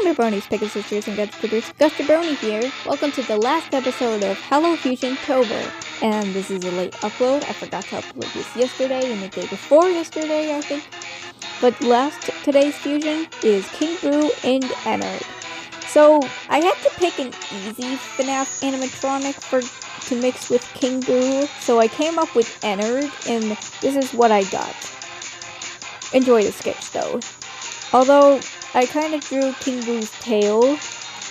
Jabroni's Pickle Sisters and Gutstubers, Jabroni here. Welcome to the last episode of Hello Fusion Tober. And this is a late upload. I forgot to upload this yesterday and the day before yesterday, I think. But today's fusion is King Boo and Ennard. So I had to pick an easy FNAF animatronic to mix with King Boo. So I came up with Ennard, and this is what I got. Enjoy the sketch though. Although I kind of drew King Boo's tail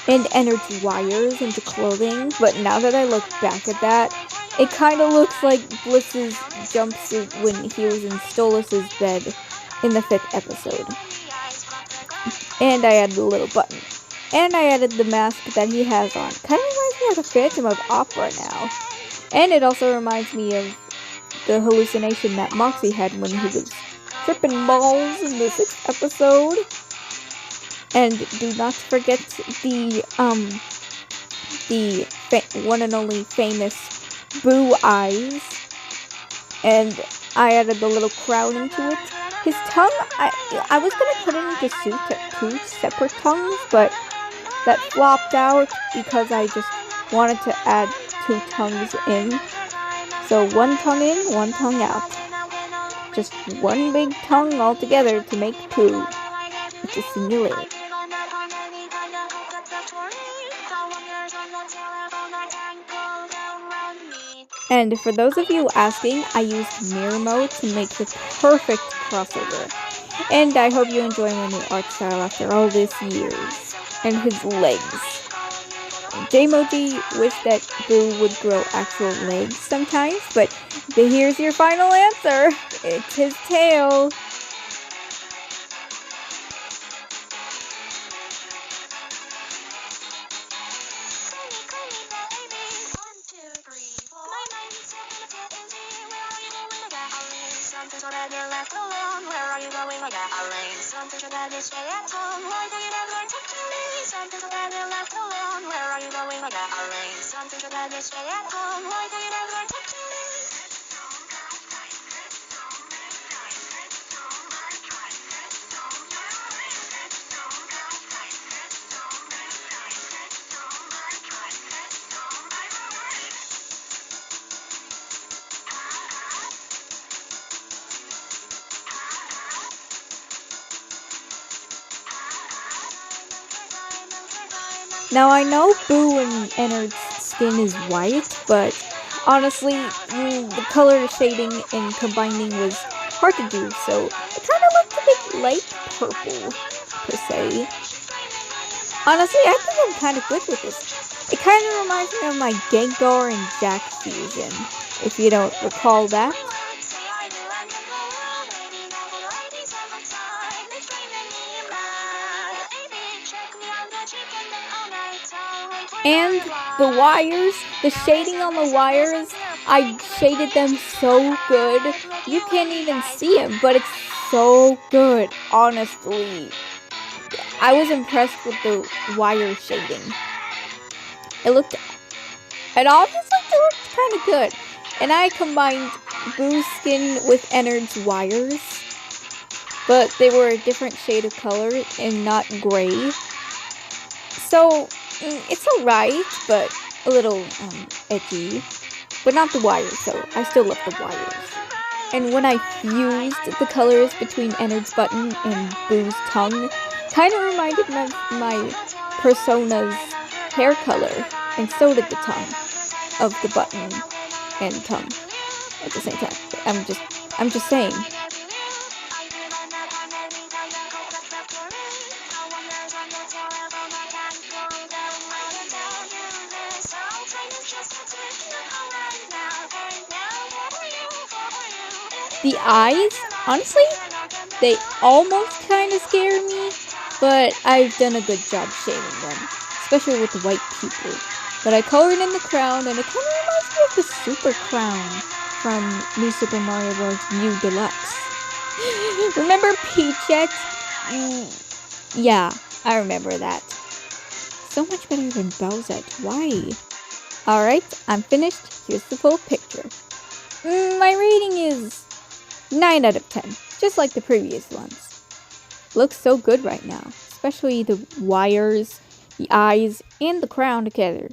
and Ennard's wires into clothing, but now that I look back at that, it kind of looks like Bliss's jumpsuit when he was in Stolas's bed in the 5th episode. And I added a little button. And I added the mask that he has on. Kind of reminds me of the Phantom of Opera now. And it also reminds me of the hallucination that Moxie had when he was tripping balls in the 6th episode. And do not forget the one and only famous Boo eyes. And I added the little crown into it. His tongue, I was gonna put it into 2 separate tongues, but that flopped out because I just wanted to add 2 tongues in. So 1 tongue in, 1 tongue out. Just 1 big tongue altogether to make 2. It's a simulator. And for those of you asking, I used mirror mode to make the perfect crossover. And I hope you enjoy my new art style after all these years. And his legs. Jmoji wished that Boo would grow actual legs sometimes, but here's your final answer. It's his tail. Now I know Boo and Ennard's skin is white, but honestly, the color shading and combining was hard to do, so it kind of looked a bit light purple, per se. Honestly, I think I'm kind of good with this. It kind of reminds me of my Gengar and Jack fusion, if you don't recall that. And the wires, the shading on the wires, I shaded them so good. You can't even see them, but it's so good, honestly. I was impressed with the wire shading. It honestly looked kind of good. And I combined Boo's skin with Ennard's wires, but they were a different shade of color and not gray. So it's alright, but a little edgy. But not the wires, so I still love the wires. And when I fused the colors between Ennard's button and Boo's tongue, kind of reminded me of my Persona's hair color. And so did the tongue of the button and tongue at the same time. I'm just saying. The eyes, honestly, they almost kind of scare me, but I've done a good job shading them, especially with the white pupil. But I colored in the crown, and it kind of reminds me of the Super Crown from New Super Mario Bros. U Deluxe. Remember Peachette? Yeah, I remember that. So much better than Bowsette. Why? Alright, I'm finished. Here's the full picture. My rating is 9 out of 10, just like the previous ones. Looks so good right now, especially the wires, the eyes, and the crown together.